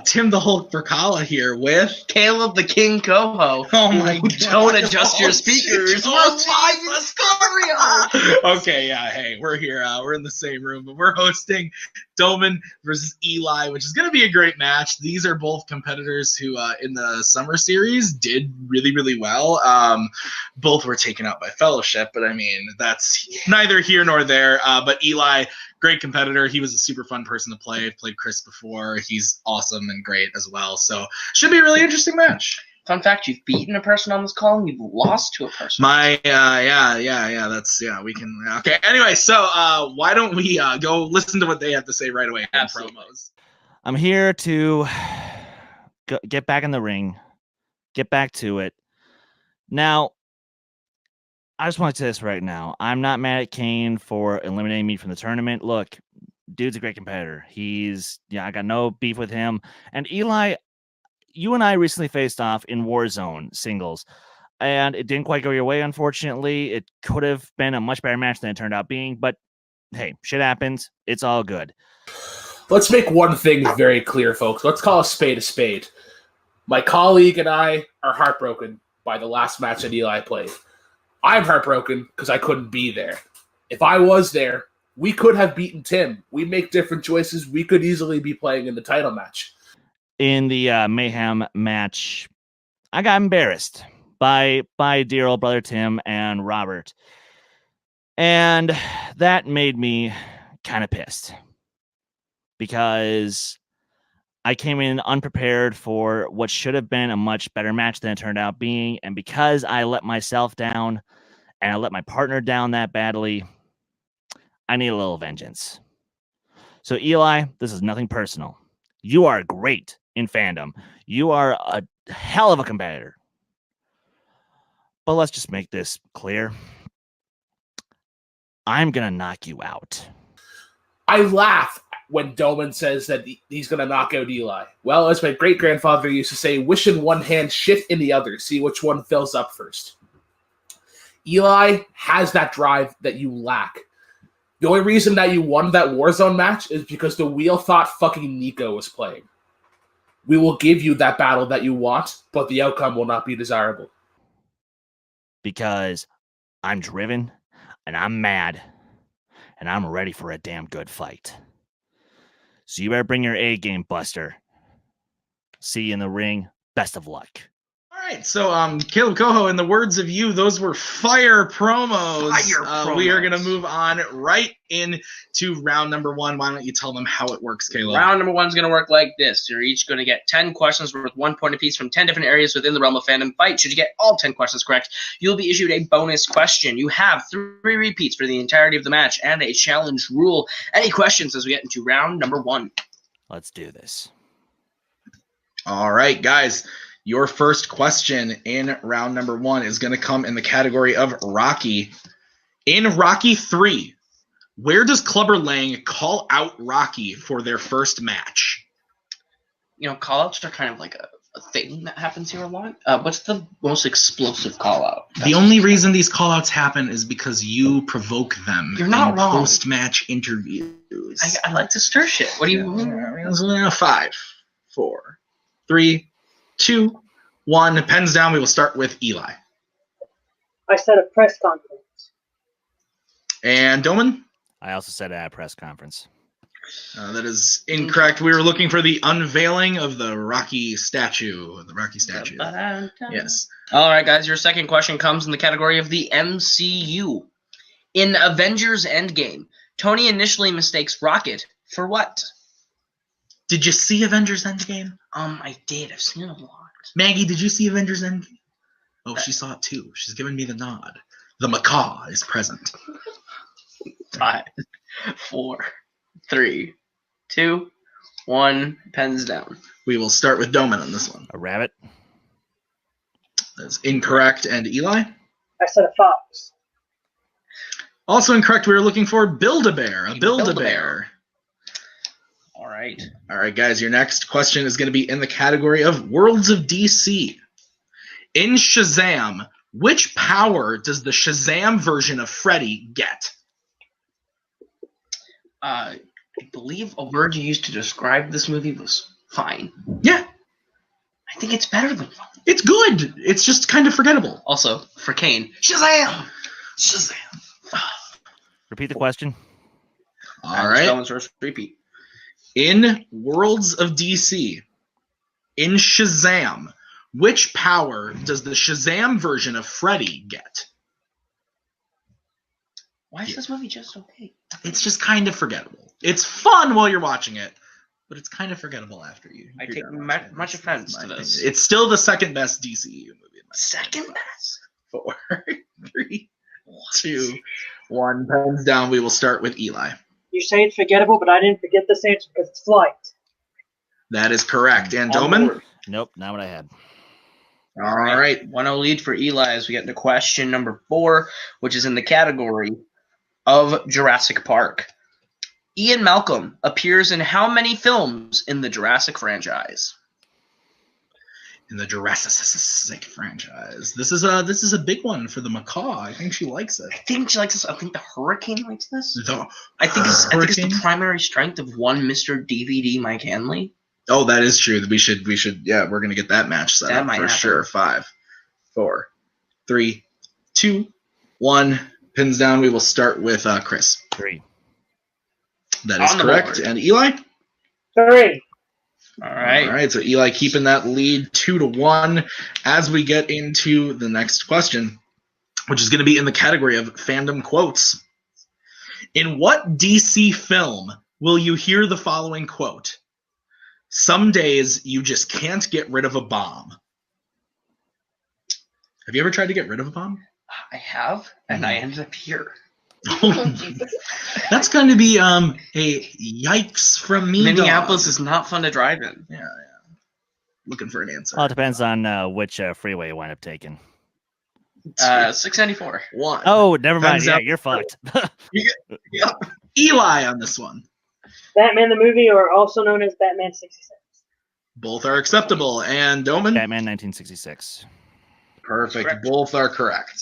Tim the Hulk Bracala here with Caleb the King Coho. Oh my God. Don't adjust your speakers. We're live in Astoria. Okay, yeah, hey, we're here. We're in the same room, but we're hosting Dohmen versus Eli, which is going to be a great match. These are both competitors who, in the summer series, did really, really well. Both were taken out by Fellowship, but I mean, that's neither here nor there. But Eli, great competitor. He was a super fun person to play. I've played Chris before. He's awesome and great as well. So should be a really interesting match. Fun fact, you've beaten a person on this call and you've lost to a person. We can. Okay, anyway, so why don't we go listen to what they have to say right away in promos. I'm here to get back in the ring, get back to it. Now, I just want to say this right now. I'm not mad at Kane for eliminating me from the tournament. Look, dude's a great competitor. I got no beef with him. And Eli, you and I recently faced off in Warzone singles, and it didn't quite go your way, unfortunately. It could have been a much better match than it turned out being, but hey, shit happens. It's all good. Let's make one thing very clear, folks. Let's call a spade a spade. My colleague and I are heartbroken by the last match that Eli played. I'm heartbroken because I couldn't be there. If I was there, we could have beaten Tim. We make different choices. We could easily be playing in the title match. In the Mayhem match, I got embarrassed by dear old brother Tim and Robert. And that made me kind of pissed because I came in unprepared for what should have been a much better match than it turned out being. And because I let myself down and I let my partner down that badly, I need a little vengeance. So Eli, this is nothing personal. You are great in Fandom. You are a hell of a competitor. But let's just make this clear. I'm going to knock you out. I laugh when Dohmen says that he's going to knock out Eli. Well, as my great-grandfather used to say, wish in one hand, shit in the other. See which one fills up first. Eli has that drive that you lack. The only reason that you won that Warzone match is because the wheel thought fucking Nico was playing. We will give you that battle that you want, but the outcome will not be desirable. Because I'm driven, and I'm mad, and I'm ready for a damn good fight. So you better bring your A game, Buster. See you in the ring. Best of luck. All right, so Caleb Coho, in the words of you, those were fire promos. We are going to move on right into round number one. Why don't you tell them how it works, Caleb? Round number one is going to work like this. You're each going to get 10 questions worth 1 point apiece from 10 different areas within the realm of Fandom Fight. Should you get all 10 questions correct, you'll be issued a bonus question. You have 3 repeats for the entirety of the match and a challenge rule. Any questions as we get into round number one? Let's do this. All right, guys. Your first question in round number one is going to come in the category of Rocky. In Rocky 3, where does Clubber Lang call out Rocky for their first match? You know, call-outs are kind of like a thing that happens here a lot. What's the most explosive call-out? The only reason these call-outs happen is because you provoke them. You're not wrong. Post-match interviews. I like to stir shit. What do you... 5, 4, 3, 2, 1. Pens down. We will start with Eli. I said a press conference. And Dohmen? I also said at a press conference. That is incorrect. We were looking for the unveiling of the Rocky statue. The Rocky statue. Yes. All right, guys. Your second question comes in the category of the MCU. In Avengers Endgame, Tony initially mistakes Rocket for what? Did you see Avengers Endgame? I did. I've seen it a lot. Maggie, did you see Avengers Endgame? Oh, she saw it too. She's giving me the nod. The macaw is present. 5, 4, 3, 2, 1. Pens down. We will start with Dohmen on this one. A rabbit. That's incorrect. And Eli? I said a fox. Also incorrect. We were looking for Build-A-Bear. A Build-A-Bear. All right. All right, guys. Your next question is going to be in the category of Worlds of DC. In Shazam, which power does the Shazam version of Freddy get? I believe a word you used to describe this movie was fine. Yeah, I think it's better than fun. it's good. It's just kind of forgettable. Also, for Kane, Shazam! Shazam. Repeat the question. All right. Stone's first repeat. In Worlds of DC, in Shazam, which power does the Shazam version of Freddy get? Why is this movie just okay? It's just kind of forgettable. It's fun while you're watching it, but it's kind of forgettable after you. I you're take done watching it. much That's offense my to opinion. this. It's still the second best DCEU movie. In my Second opinion. best. 4, 3, 2, 1. Pens down. We will start with Eli. You say it's forgettable, but I didn't forget this answer because it's Flight. That is correct. And Dohmen? Nope, not what I had. All right. 1-0 lead for Eli as we get into question number 4, which is in the category of Jurassic Park. Ian Malcolm appears in how many films in the Jurassic franchise? In the Jurassic franchise. This is a big one for the macaw. I think she likes it. I think she likes this. I think the Hurricane likes this. The I think it's the Hurricane? primary strength of one Mr. DVD Mike Hanley. Oh, that is true. We should. Yeah, we're gonna get that match set That up might for happen. sure. 5, 4, 3, 2, 1. Pins down. We will start with Chris. 3. That is On the correct. board. And Eli. 3. All right. All right. So Eli keeping that lead 2-1 as we get into the next question, which is going to be in the category of fandom quotes. In what DC film will you hear the following quote? Some days you just can't get rid of a bomb. Have you ever tried to get rid of a bomb? I have, and I ended up here. That's going to be a yikes from me. Minneapolis dog. is not fun to drive in. Yeah. Looking for an answer. Well, it depends on which freeway you wind up taking. 694. 1. Oh, never mind. Pens Yeah, down. you're fucked. Eli on this one. Batman the movie, or also known as Batman 66. Both are acceptable. And Dohmen? Batman 1966. Perfect. Correct. Both are correct.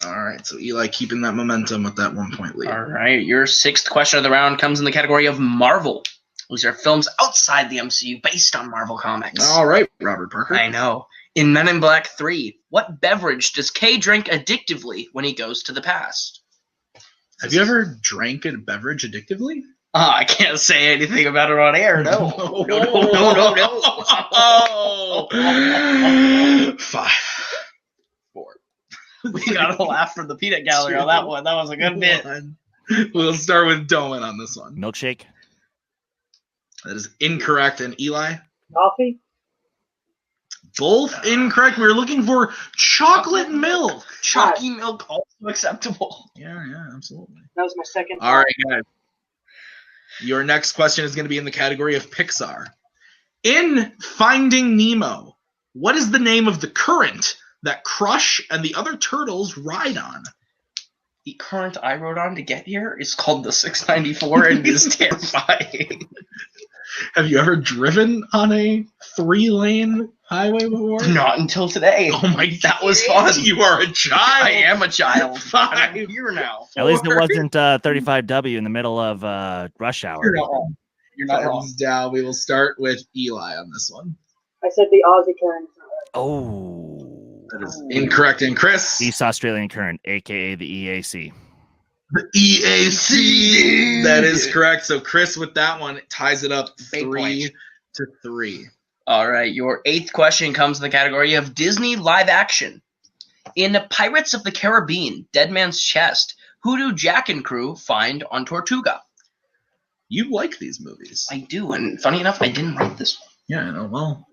All right. So Eli keeping that momentum with that 1-point lead. All right. Your 6th question of the round comes in the category of Marvel. These are films outside the MCU based on Marvel Comics. All right, Robert Parker. I know. In Men in Black 3, what beverage does Kay drink addictively when he goes to the past? Have you ever drank a beverage addictively? I can't say anything about it on air. No. No. 5, 4. We got a laugh from the peanut gallery on that one. That was a good bit. 1. We'll start with Dohmen on this one. Milkshake. That is incorrect. And Eli? Coffee? Both incorrect. We were looking for chocolate milk. Chalky milk also acceptable. Yeah, absolutely. That was my second. All right, guys. Your next question is going to be in the category of Pixar. In Finding Nemo, what is the name of the current that Crush and the other turtles ride on? The current I rode on to get here is called the 694 and is terrifying. Have you ever driven on a 3-lane highway before? Not until today. Oh my god, That was fun. You are a child. I am a child. 5. I'm here now. At least it wasn't 35W in the middle of rush hour. You're not wrong. You're not wrong. Thumbs down. We will start with Eli on this one. I said the Aussie current. Oh. That is incorrect. And Chris? East Australian Current, aka the EAC. The EAC. That is correct. So Chris with that one ties it up Big 3-3. All right. Your 8th question comes in the category of Disney live action. In Pirates of the Caribbean, Dead Man's Chest, who do Jack and crew find on Tortuga? You like these movies. I do. And funny enough, I didn't write this one. Yeah, I know. Well,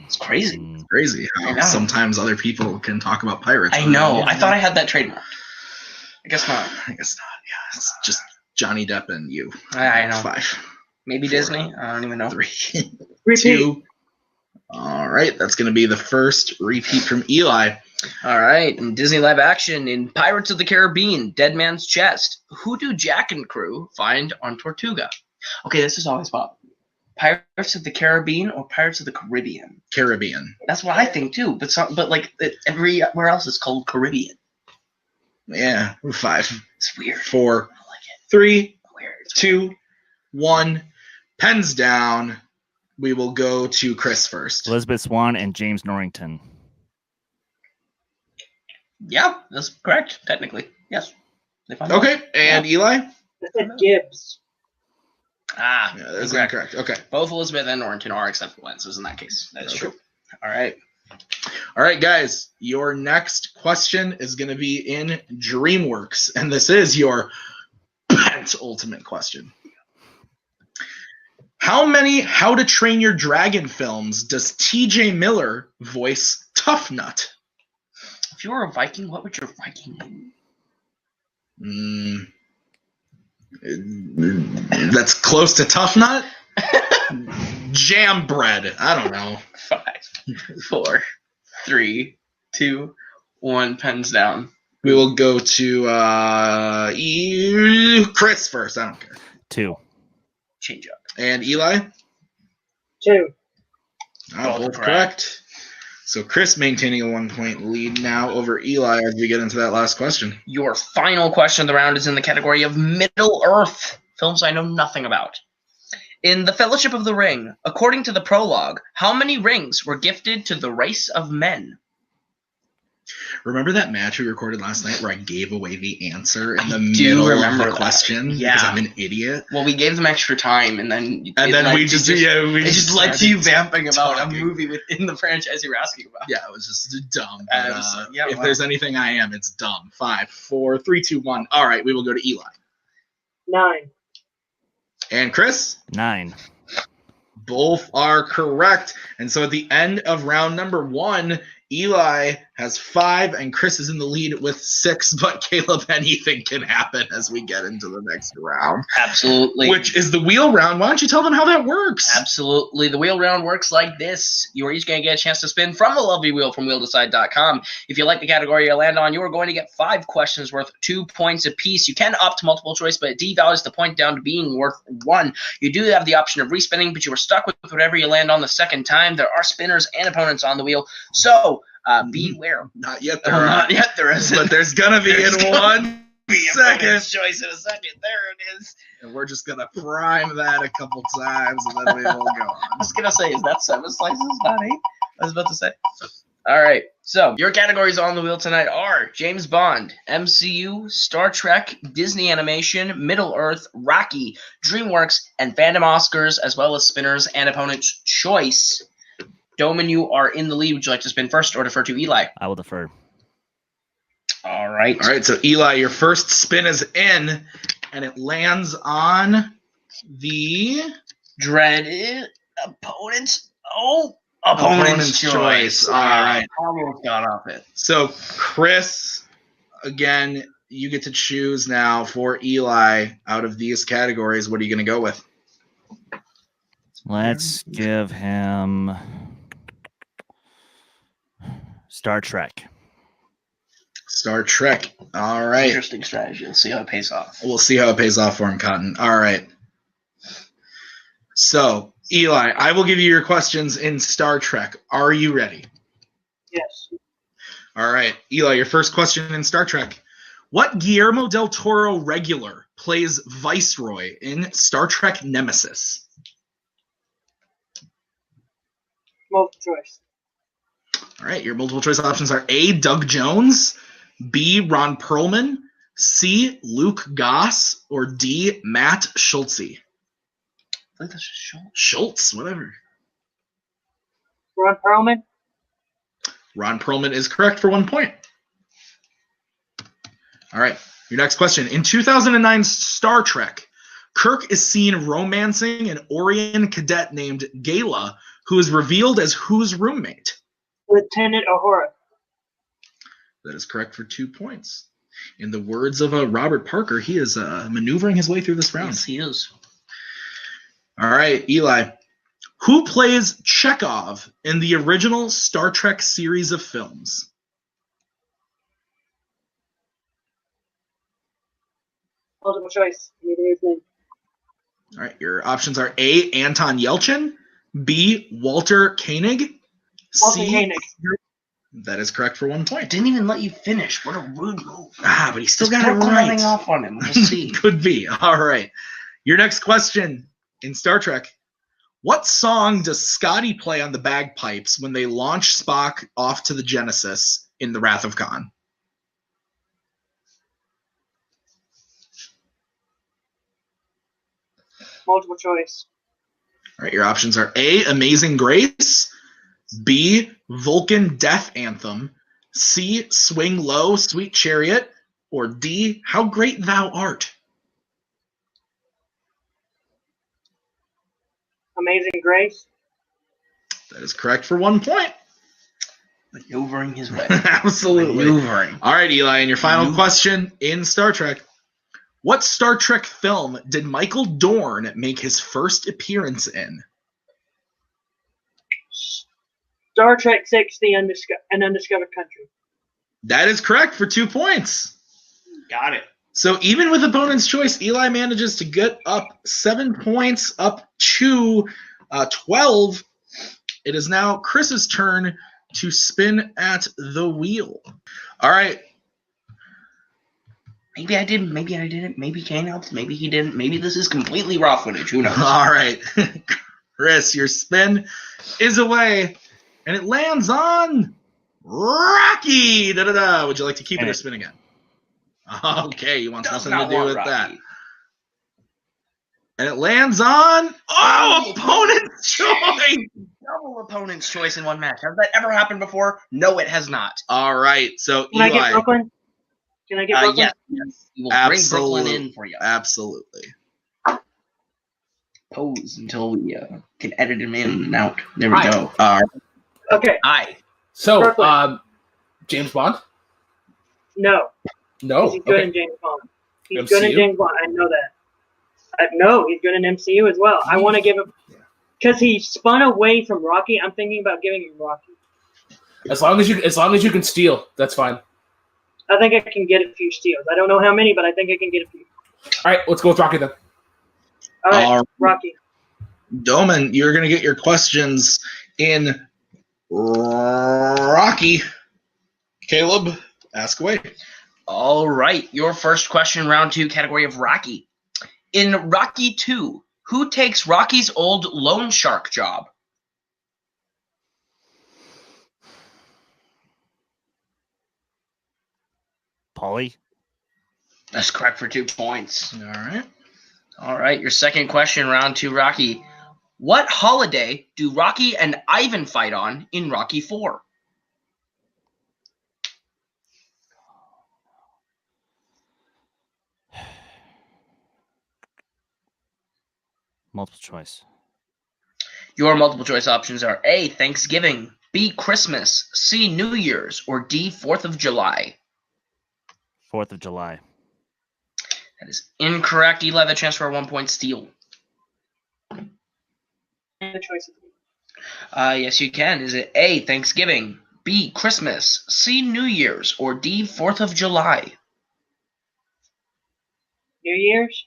It's crazy. Mm. crazy I how know. sometimes other people can talk about pirates. I know. I thought I had that trademark. I guess not. I guess not. Yeah, it's just Johnny Depp and you. I know. 5, Maybe 4, Disney. I don't even know. 3, Repeat. 2. All right, that's going to be the first repeat from Eli. All right. In Disney live action, in Pirates of the Caribbean, Dead Man's Chest, who do Jack and crew find on Tortuga? Okay, this is always Bob. Pirates of the Caribbean or Pirates of the Caribbean? Caribbean. That's what I think too. But like everywhere else is called Caribbean. Yeah, 5, It's weird. 4, I like it. 3, Weird. 2, 1. Pens down. we will go to Chris first. Elizabeth Swann and James Norrington. Yeah, that's correct. Technically, yes. They find Okay, and Eli? I said Gibbs. Ah, Yeah, that's incorrect. incorrect. Okay. Both Elizabeth and Norrington are acceptable answers in that case. That is Okay. true. All right. All right, guys. Your next question is going to be in DreamWorks, and this is your penultimate question. How many How to Train Your Dragon films does T.J. Miller voice Tough Nut? If you were a Viking, what would your Viking name? That's close to Tough Nut? Jam bread. I don't know. 5, 4, 3, 2, 1. Pens down. We will go to Chris first. I don't care. 2. Change up. And Eli? 2. Oh, both correct. So Chris maintaining a 1-point lead now over Eli as we get into that last question. Your final question of the round is in the category of Middle Earth, films I know nothing about. In The Fellowship of the Ring, according to the prologue, how many rings were gifted to the race of men? Remember that match we recorded last night where I gave away the answer in the do middle remember of the that. question? Yeah. Because I'm an idiot. Well, we gave them extra time, and then We it just led to you vamping about talking. a movie within the franchise you were asking about. Yeah, it was just dumb. But, Yeah, if wow. there's anything I am, it's dumb. 5, 4, 3, 2, 1. All right, we will go to Eli. 9. And Chris? 9. Both are correct. And so at the end of round number 1, Eli has 5 and Chris is in the lead with 6, but Caleb, anything can happen as we get into the next round, Absolutely. which is the wheel round. Why don't you tell them how that works? Absolutely. The wheel round works like this. You are each going to get a chance to spin from the lovely wheel from wheeldecide.com. If you like the category you land on, you are going to get 5 questions worth 2 points apiece. You can opt to multiple choice, but it devalues the point down to being worth 1. You do have the option of respinning, but you are stuck with whatever you land on the second time. There are spinners and opponents on the wheel, so beware. Not yet. There are. Not yet, there isn't. But there's going to be There's in gonna one Be second. opponent's choice in a second. There it is. And we're just going to prime that a couple times, and then we will go on. I was going to say, is that 7 slices, not 8? I was about to say. All right. So your categories on the wheel tonight are James Bond, MCU, Star Trek, Disney Animation, Middle Earth, Rocky, DreamWorks, and Fandom Oscars, as well as spinners and opponent's choice. Dohmen, you are in the lead. Would you like to spin first or defer to Eli? I will defer. All right. All right, so Eli, your first spin is in, and it lands on the Dreaded opponent's opponent's choice. All right. Almost got off it. So, Chris, again, you get to choose now for Eli out of these categories. What are you going to go with? Let's give him Star Trek. Star Trek. All right. Interesting strategy. Let's see how it pays off. We'll see how it pays off for him, Cotton. All right. So, Eli, I will give you your questions in Star Trek. Are you ready? Yes. All right. Eli, your first question in Star Trek. What Guillermo del Toro regular plays Viceroy in Star Trek Nemesis? Multiple choice. All right. Your multiple choice options are A, Doug Jones, B, Ron Perlman, C, Luke Goss, or D, Matt Schultze. I think that's just Schultz. Schultz, whatever. Ron Perlman. Ron Perlman is correct for 1 point. All right. Your next question. In 2009 Star Trek, Kirk is seen romancing an Orion cadet named Gala, who is revealed as whose roommate? Lieutenant Uhura. That is correct for 2 points. In the words of Robert Parker, he is maneuvering his way through this round. Yes, he is. All right, Eli. Who plays Chekhov in the original Star Trek series of films? Multiple choice. Need his name. All right, your options are A, Anton Yelchin, B, Walter Koenig, Walter C. Koenig. That is correct for 1 I point. didn't even let you finish. What a rude move. But he still Just got it put running right. off on him. We'll see. Could be. All right. Your next question in Star Trek. What song does Scotty play on the bagpipes when they launch Spock off to the Genesis in The Wrath of Khan? Multiple choice. All right, your options are A, Amazing Grace, B, Vulcan Death Anthem, C, Swing Low, Sweet Chariot, or D, How Great Thou Art. Amazing Grace. That is correct for 1 point. Maneuvering his way. Absolutely. Maneuvering. All right, Eli, and your final question in Star Trek. What Star Trek film did Michael Dorn make his first appearance in? Star Trek 6, An Undiscovered Country. That is correct for 2 points. Got it. So even with opponent's choice, Eli manages to get up 7 points, up to 12. It is now Chris's turn to spin at the wheel. All right. Maybe I didn't. Maybe I didn't. Maybe Kane helped. Maybe he didn't. Maybe this is completely raw footage. Who knows? All right. Chris, your spin is away, and it lands on Rocky. Da-da-da. Would you like to keep it or spin again? Okay, you want nothing to do with that. And it lands on opponent's choice. Double opponent's choice in one match. Has that ever happened before? No, it has not. All right, so Can I get Brooklyn? Can I get Brooklyn? Yes. We will bring Brooklyn in for you. Absolutely. Pose until we can edit him in and out. There we go. Okay. Aye. So, Brooklyn. James Bond? No. No. He's good in James Bond. He's good in James Bond. I know that. No, he's good in MCU as well. I want to give him because he spun away from Rocky. I'm thinking about giving him Rocky. As long as you can steal, that's fine. I think I can get a few steals. I don't know how many, but I think I can get a few. All right, let's go with Rocky then. All right, Rocky. Dohmen, you're going to get your questions in Rocky. Caleb, ask away. All right. Your first question, round 2, category of Rocky. In Rocky 2, who takes Rocky's old loan shark job? Paulie? That's correct for 2 points. All right. All right. Your second question, round 2, Rocky. What holiday do Rocky and Ivan fight on in Rocky 4? Multiple choice. Your multiple choice options are A, Thanksgiving, B, Christmas, C, New Year's, or D, 4th of July. 4th of July. That is incorrect. You'll have a chance for a 1 point steal. The choices. Yes, you can. Is it A, Thanksgiving, B, Christmas, C, New Year's, or D, 4th of July? New Year's?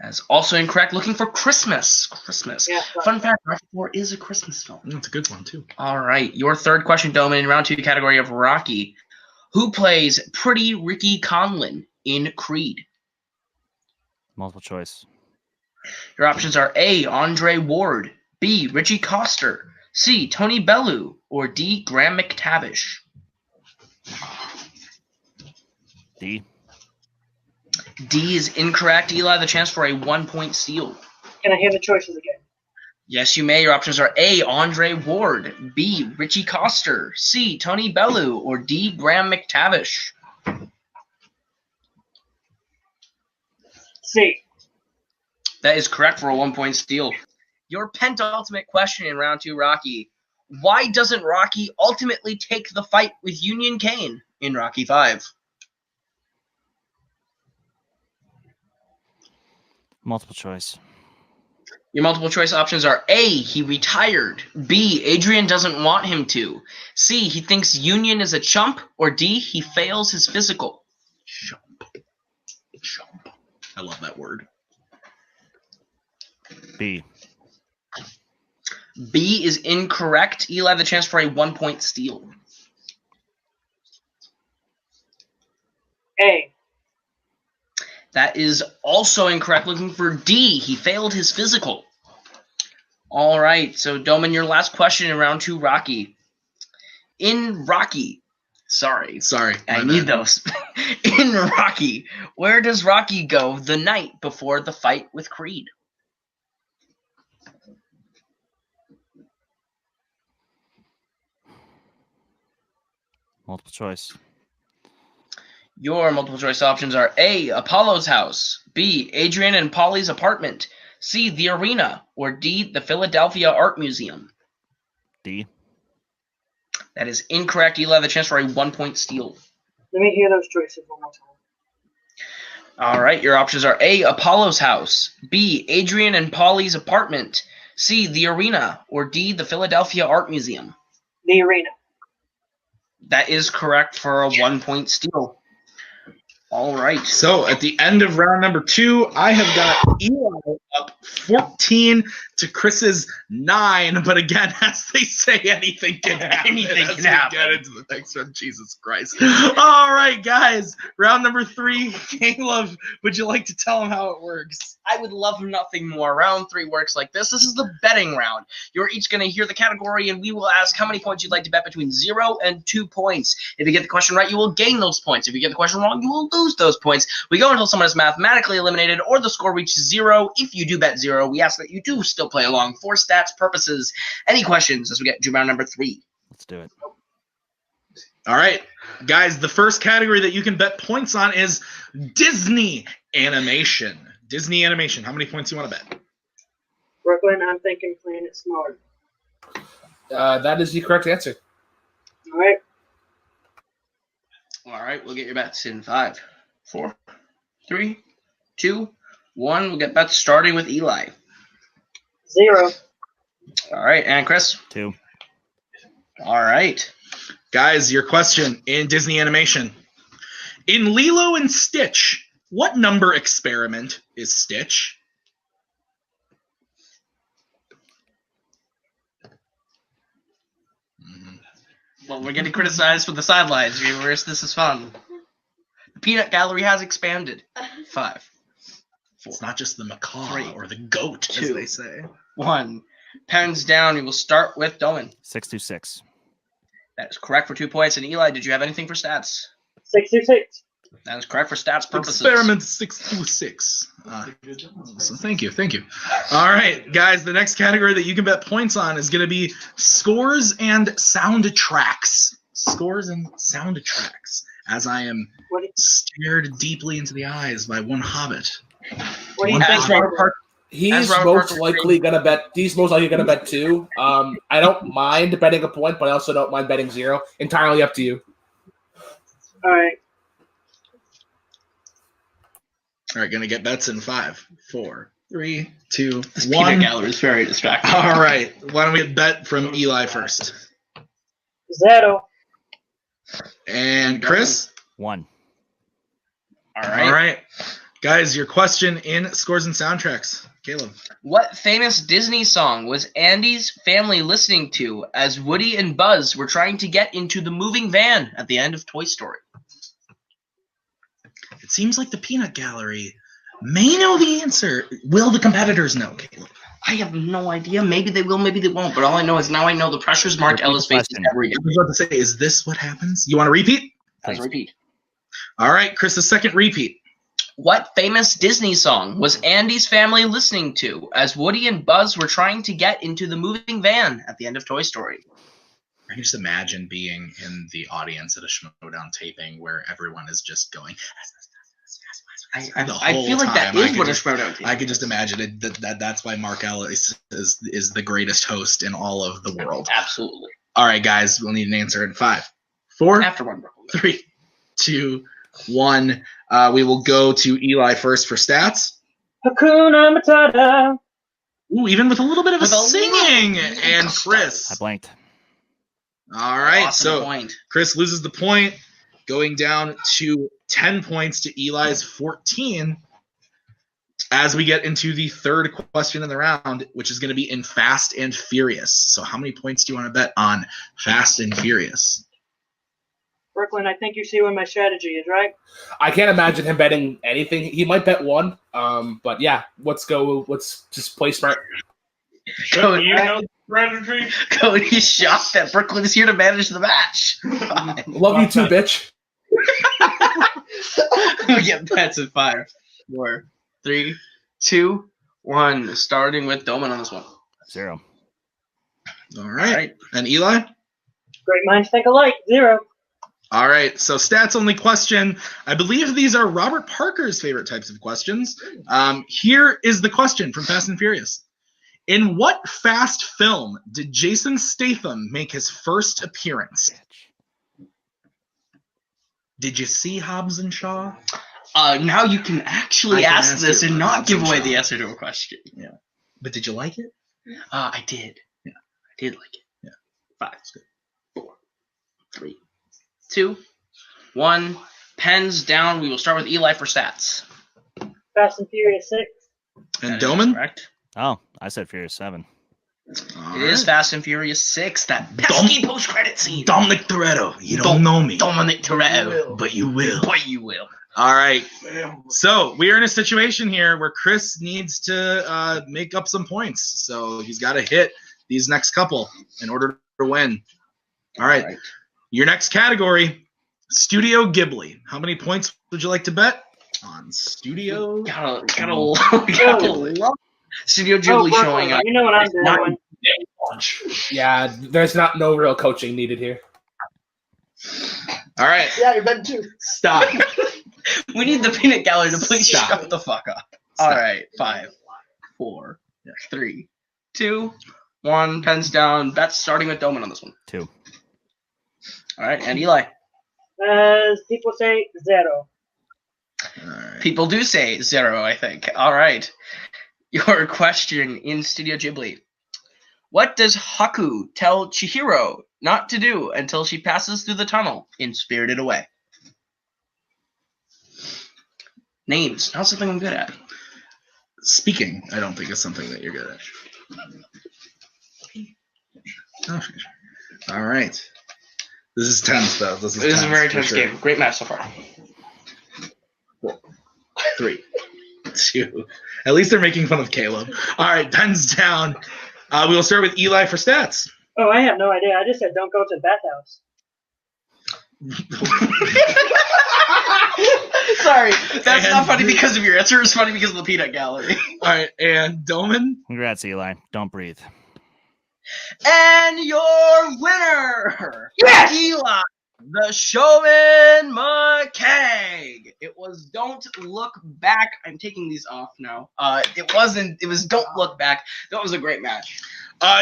That's also incorrect. Looking for Christmas. Christmas. Yeah, Fun fact, Rocky 4 is a Christmas film. That's a good one, too. All right. Your third question, Dohmen, in round 2 category of Rocky. Who plays Pretty Ricky Conlon in Creed? Multiple choice. Your options are A, Andre Ward, B, Richie Coster, C, Tony Bellew, or D, Graham McTavish. D. D is incorrect. Eli, the chance for a 1 point steal. Can I hear the choices again? Yes, you may. Your options are A, Andre Ward, B, Richie Coster, C, Tony Bellew, or D, Graham McTavish. C. That is correct for a 1 point steal. Your penultimate question in round 2, Rocky. Why doesn't Rocky ultimately take the fight with Union Kane in Rocky 5? Multiple choice. Your multiple choice options are A, he retired, B, Adrian doesn't want him to, C, he thinks Union is a chump, or D, he fails his physical. Chump. Chump. I love that word. B. B is incorrect. You'll have the chance for a 1 point steal. A. That is also incorrect. Looking for D, he failed his physical. All right. So, Dohmen, your last question in round 2, Rocky. In Rocky, sorry, I need those. In Rocky, where does Rocky go the night before the fight with Creed? Multiple choice. Your multiple choice options are A, Apollo's house, B, Adrian and Polly's apartment, C, the arena, or D, the Philadelphia Art Museum. D. That is incorrect. You'll have a chance for a 1-point steal. Let me hear those choices one more time. All right, your options are A, Apollo's house, B, Adrian and Polly's apartment, C, the arena, or D, the Philadelphia Art Museum. The arena. That is correct for a 1-point steal. All right. So at the end of round number 2, I have got Eli up 14 to Chris's 9. But again, as they say, anything can happen. Anything as can we happen. Get into the next one. Jesus Christ. All right, guys. Round number 3. Caleb, would you like to tell them how it works? I would love nothing more. Round 3 works like this. This is the betting round. You're each going to hear the category, and we will ask how many points you'd like to bet between 0 and 2 points. If you get the question right, you will gain those points. If you get the question wrong, you will lose those points. We go until someone is mathematically eliminated or the score reaches 0. If you do bet 0, we ask that you do still play along for stats purposes. Any questions as we get to round number 3? Let's do it. All right, guys, the first category that you can bet points on is Disney animation. Disney animation. How many points do you want to bet? Brooklyn, I'm thinking Planet Smart. That is the correct answer. All right. All right, we'll get your bets in 5, 4, 3, 2, 1. We'll get bets starting with Eli. 0. All right, and Chris? 2. All right. Guys, your question in Disney animation. In Lilo and Stitch, what number experiment is Stitch? Well, we're getting criticized for the sidelines, viewers. This is fun. The peanut gallery has expanded. 5, 4, It's not just the macaw 3, or the goat, 2. as they say. 1. Pens down. We will start with Dohmen. 626. That is correct for 2 points. And Eli, did you have anything for stats? 66. That is correct for stats purposes. Experiment 626. So thank you. All right, guys, the next category that you can bet points on is going to be scores and soundtracks. Scores and soundtracks. As I am stared deeply into the eyes by one hobbit. What do you One think? hobbit. Robert? He's most likely gonna bet 2. I don't mind betting a point, but I also don't mind betting 0. Entirely up to you. All right. All right, gonna get bets in 5, 4, 3, 2, This 1. peanut gallery is very distracting. All right, why don't we get bet from Eli first? 0. And Chris? 1. All right. All right. Guys, your question in scores and soundtracks. Caleb. What famous Disney song was Andy's family listening to as Woody and Buzz were trying to get into the moving van at the end of Toy Story? It seems like the peanut gallery may know the answer. Will the competitors know, Caleb? I have no idea. Maybe they will, maybe they won't. But all I know is now I know the pressure's marked Repeat Ella's the face question. every day. I was about to say, is this what happens? You want to repeat? Let's repeat. All right, Chris, the second repeat. What famous Disney song was Andy's family listening to as Woody and Buzz were trying to get into the moving van at the end of Toy Story? I can just imagine being in the audience at a Schmodown taping where everyone is just going. I feel like that is what a Schmodown is. I could just imagine it. That's why Mark Ellis is the greatest host in all of the world. Absolutely. All right, guys, we'll need an answer in 5, 4, After one, bro. 3, 2, 1. We will go to Eli first for stats. Hakuna Matata. Ooh, even with a little bit of With a singing. little- And Chris. I blanked. All right, Awesome so point. Chris loses the point, going down to 10 points to Eli's 14 as we get into the third question in the round, which is going to be in Fast and Furious. So how many points do you want to bet on Fast and Furious? Brooklyn, I think you see what my strategy is, right? I can't imagine him betting anything. He might bet 1. But yeah, let's go. Let's just play smart. Cody, You know, Predatry. Cody shocked that Brooklyn is here to manage the match. Love you too, bitch. Yeah, that's at 5, 4, 3, 2, 1. Starting with Dohmen on this one. 0. All right. All right. And Eli? Great minds think alike. 0. All right, so stats only question. I believe these are Robert Parker's favorite types of questions. Here is the question from Fast and Furious. In what Fast film did Jason Statham make his first appearance? Did you see Hobbs and Shaw? Now you can actually ask this and not give away the answer to a question. Yeah. But did you like it? I did. Yeah. I did like it. Yeah. 5, 4, 3, 2, 1. Pens down. We will start with Eli for stats. Fast and Furious 6. And That is Dohmen? correct. Oh, I said Furious 7. All It is Fast and Furious 6. That pesky post-credit scene. Dominic Toretto. You don't know me. Dominic Toretto. But you will. Boy, you will. All right. So we are in a situation here where Chris needs to make up some points. So he's got to hit these next couple in order to win. All right. Your next category, Studio Ghibli. How many points would you like to bet on Studio? Gotta love Studio Ghibli showing up. You know what I'm doing. Yeah, there's no real coaching needed here. All right. Yeah, you're betting 2. Stop. We need the peanut gallery to please Stop. shut the fuck up. Stop. All right, 5, 4, 3, 2, 1. Pens down. Bets starting with Dohmen on this one. 2. All right, and Eli. As people say, 0. All right. People do say 0, I think. All right. Your question in Studio Ghibli. What does Haku tell Chihiro not to do until she passes through the tunnel in Spirited Away? Names, not something I'm good at. Speaking, I don't think is something that you're good at. Oh, all right. This is tense, though. This is a very tense for sure. game. Great match so far. 4, 3, 2. At least they're making fun of Caleb. All right, pens down. We will start with Eli for stats. Oh, I have no idea. I just said don't go to the bathhouse. Sorry, that's not funny because of your answer. It's funny because of the peanut gallery. All right, and Dohmen. Congrats, Eli. Don't breathe. And your winner, Yes! Eli, the showman McCaig. It was Don't Look Back. I'm taking these off now. It was Don't Look Back. That was a great match.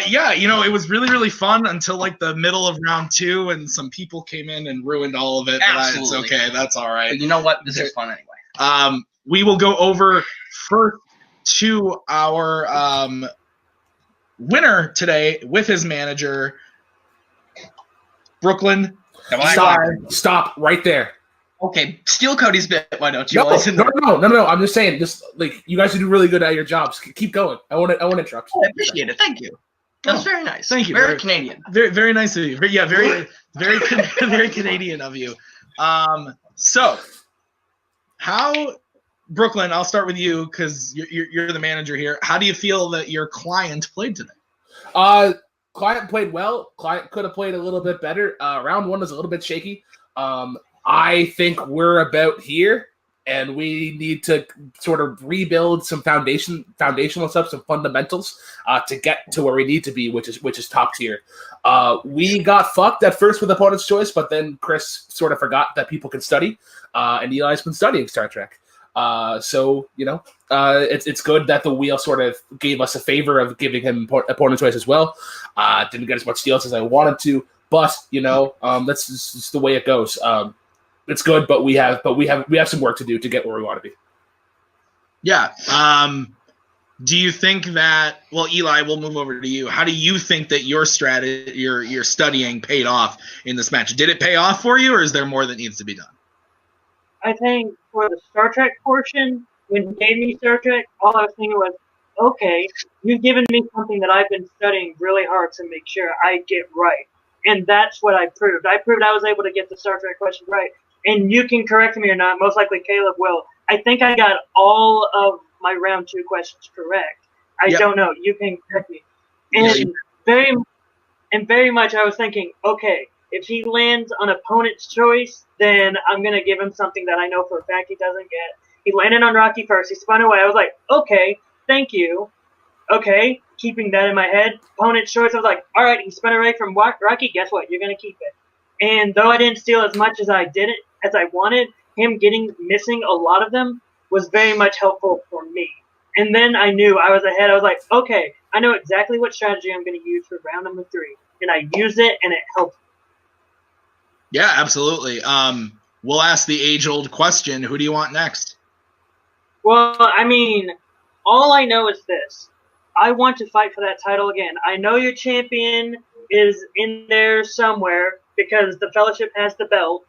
Yeah, it was really, really fun until like the middle of round 2, and some people came in and ruined all of it. Absolutely. But it's okay. That's all right. But you know what? This is fun anyway. We will go over first to our winner today with his manager, Brooklyn. Stop right there. Okay, steal Cody's bit. Why don't you? No. I'm just saying, just like you guys do really good at your jobs. Keep going. I want to interrupt. I appreciate it. Thank you. That was very nice. Thank you. Very Canadian. Very, very nice of you. Yeah, very, very, very Canadian of you. So, how, Brooklyn? I'll start with you because you're the manager here. How do you feel that your client played today? Client played well. Client could have played a little bit better. Round 1 was a little bit shaky. I think we're about here, and we need to sort of rebuild some foundational stuff, some fundamentals, to get to where we need to be, which is top tier. We got fucked at first with Opponent's Choice, but then Chris sort of forgot that people can study, and Eli's been studying Star Trek. So it's good that the wheel sort of gave us a favor of giving him Opponent's Choice as well. Didn't get as much steals as I wanted to, but that's just the way it goes. It's good, but we have some work to do to get where we want to be. Yeah. Do you think that? Well, Eli, we'll move over to you. How do you think that your strategy, your studying, paid off in this match? Did it pay off for you, or is there more that needs to be done? I think for the Star Trek portion, when you gave me Star Trek, all I was thinking was, okay, you've given me something that I've been studying really hard to make sure I get right. And that's what I proved. I proved I was able to get the Star Trek question right. And you can correct me or not. Most likely Caleb will. I think I got all of my round 2 questions correct. I don't know. You can correct me. And very much I was thinking, okay, if he lands on opponent's choice, then I'm going to give him something that I know for a fact he doesn't get. He landed on Rocky first. He spun away. I was like, okay, thank you. Okay, keeping that in my head. Opponent's choice, I was like, all right, he spun away from Rocky. Guess what? You're going to keep it. And though I didn't steal as much as I wanted, him missing a lot of them was very much helpful for me. And then I knew I was ahead. I was like, okay, I know exactly what strategy I'm going to use for round number 3. And I used it, and it helped. Yeah, absolutely. We'll ask the age-old question, who do you want next? Well, I mean, all I know is this. I want to fight for that title again. I know your champion is in there somewhere because the Fellowship has the belt.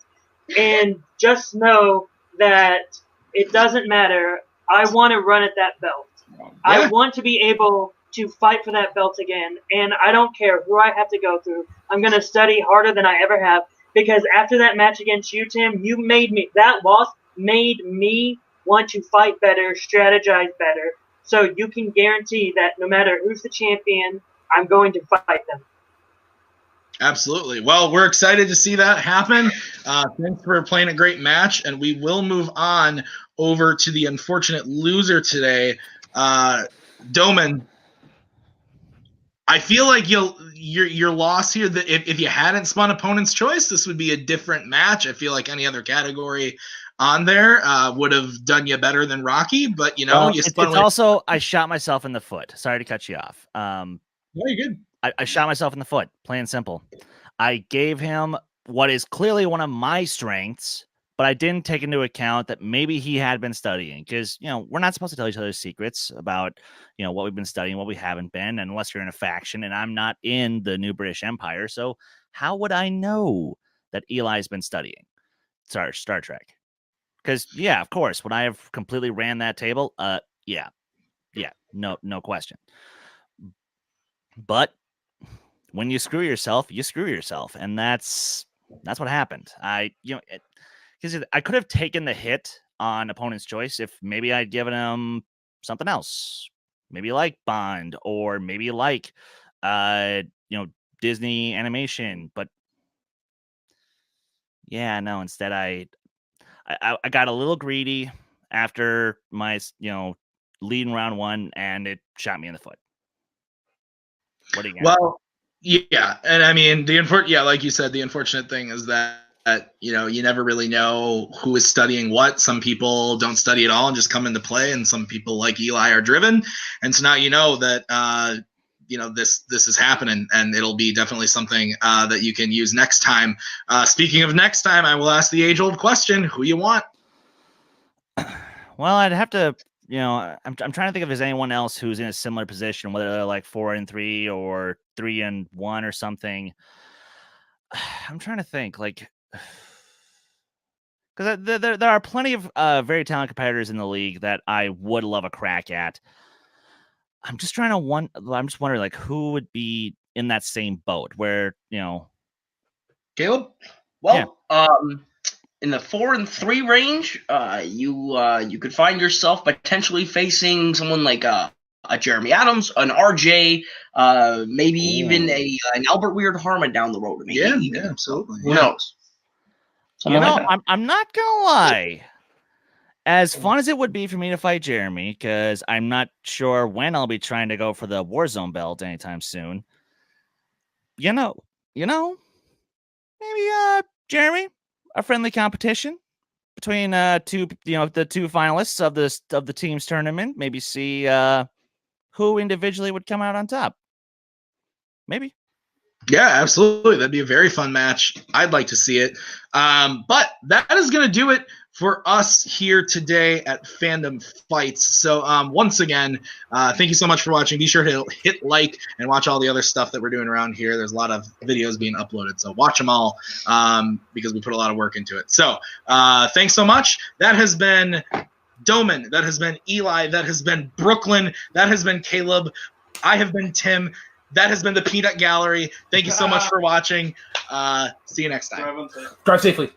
And just know that it doesn't matter. I want to run at that belt. Yeah. I want to be able to fight for that belt again. And I don't care who I have to go through. I'm going to study harder than I ever have. Because after that match against you, Tim, that loss made me want to fight better, strategize better. So you can guarantee that no matter who's the champion, I'm going to fight them. Absolutely. Well, we're excited to see that happen. Thanks for playing a great match, and we will move on over to the unfortunate loser today, Dohmen. I feel like your loss here. That if you hadn't spun opponent's choice, this would be a different match. I feel like any other category on there would have done you better than Rocky, but you know, it's also I shot myself in the foot. Sorry to cut you off. No, you're good. I shot myself in the foot, plain and simple. I gave him what is clearly one of my strengths, but I didn't take into account that maybe he had been studying because, you know, we're not supposed to tell each other secrets about, you know, what we've been studying, what we haven't been, unless you're in a faction, and I'm not in the New British Empire. So how would I know that Eli's been studying Star Trek? Because, yeah, of course, would I have completely ran that table? Yeah, no question. But when you screw yourself, you screw yourself, and that's what happened. Because I could have taken the hit on opponent's choice if maybe I'd given him something else, maybe like Bond or maybe like Disney animation. But yeah, no. Instead, I got a little greedy after my lead in round 1, and it shot me in the foot. What do you got? Well, yeah, and I mean like you said, the unfortunate thing is that you never really know who is studying what. Some people don't study at all and just come into play, and some people like Eli are driven. And so now you know that this is happening, and it'll be definitely something that you can use next time. Speaking of next time, I will ask the age-old question: who you want? Well, I'd have to. I'm trying to think if there's anyone else who's in a similar position, whether they're like 4-3 or 3-1 or something. I'm trying to think, like, because there are plenty of very talented competitors in the league that I would love a crack at. I'm just wondering, like, who would be in that same boat where Caleb? Well, yeah. In the 4-3 range, you could find yourself potentially facing someone like a Jeremy Adams, an RJ, maybe even an Albert Weird Harmon down the road. Maybe yeah, absolutely. Who knows? I'm not gonna lie. As fun as it would be for me to fight Jeremy, because I'm not sure when I'll be trying to go for the Warzone belt anytime soon. Maybe Jeremy. A friendly competition between the two finalists of the team's tournament. Maybe see who individually would come out on top. Maybe. Yeah, absolutely. That'd be a very fun match. I'd like to see it. But that is going to do it for us here today at Fandom Fights. So once again, thank you so much for watching. Be sure to hit like and watch all the other stuff that we're doing around here. There's a lot of videos being uploaded, so watch them all because we put a lot of work into it. So thanks so much. That has been Dohmen. That has been Eli. That has been Brooklyn. That has been Caleb. I have been Tim. That has been the Peanut Gallery. Thank you so much for watching. See you next time. Drive safely.